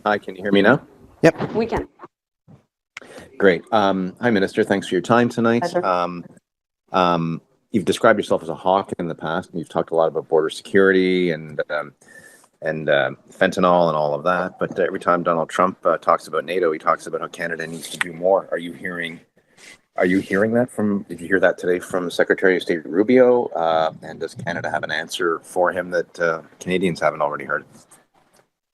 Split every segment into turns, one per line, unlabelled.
Hi, can you hear me now?
Yep.
We can.
Great. Hi, Minister. Thanks for your time tonight.
Pleasure.
You've described yourself as a hawk in the past, and you've talked a lot about border security and fentanyl and all of that. But every time Donald Trump talks about NATO, he talks about how Canada needs to do more. Are you hearing that from? Did you hear that today from Secretary of State Rubio? And does Canada have an answer for him that Canadians haven't already heard?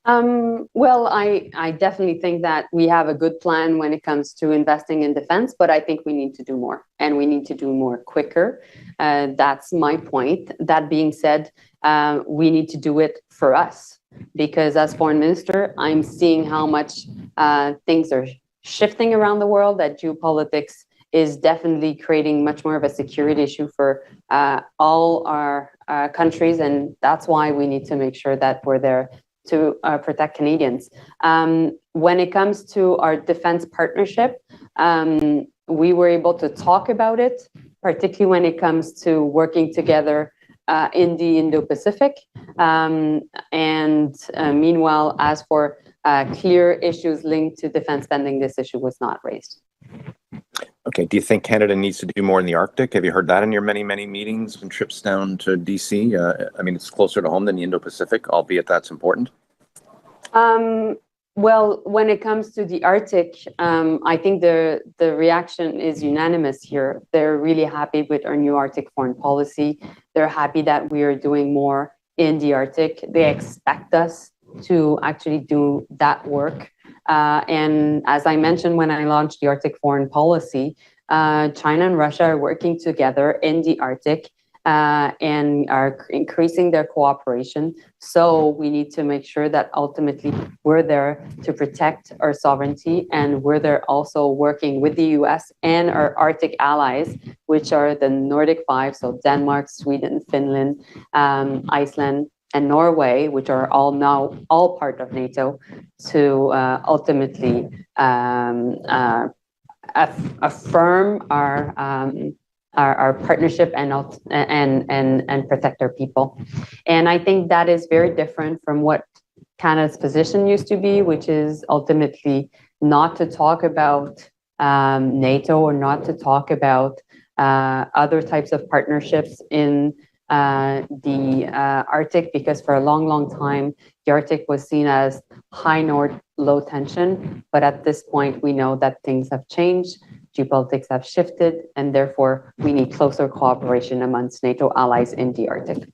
Well, I definitely think that we have a good plan when it comes to investing in defense, but I think we need to do more, and we need to do more quicker. That's my point. That being said, we need to do it for us, because as foreign minister, I'm seeing how much things are shifting around the world, that geopolitics is definitely creating much more of a security issue for all our countries, and that's why we need to make sure that we're there to protect Canadians. When it comes to our defense partnership, we were able to talk about it, particularly when it comes to working together in the Indo-Pacific. Meanwhile, as for clear issues linked to defense spending, this issue was not raised.
Okay. Do you think Canada needs to do more in the Arctic? Have you heard that in your many, many meetings and trips down to DC? I mean, it's closer to home than the Indo-Pacific, albeit that's important.
Well, when it comes to the Arctic, I think the reaction is unanimous here. They're really happy with our new Arctic foreign policy. They're happy that we are doing more in the Arctic. They expect us to actually do that work. And as I mentioned when I launched the Arctic foreign policy, China and Russia are working together in the Arctic and are increasing their cooperation. So we need to make sure that ultimately we're there to protect our sovereignty, and we're there also working with the US and our Arctic allies, which are the Nordic Five, so Denmark, Sweden, Finland, Iceland, and Norway, which are all now all part of NATO, to ultimately affirm our partnership and protect our people. And I think that is very different from what Canada's position used to be, which is ultimately not to talk about NATO or not to talk about other types of partnerships in the Arctic, because for a long, long time, the Arctic was seen as high north, low tension. But at this point, we know that things have changed, geopolitics have shifted, and therefore we need closer cooperation amongst NATO allies in the Arctic.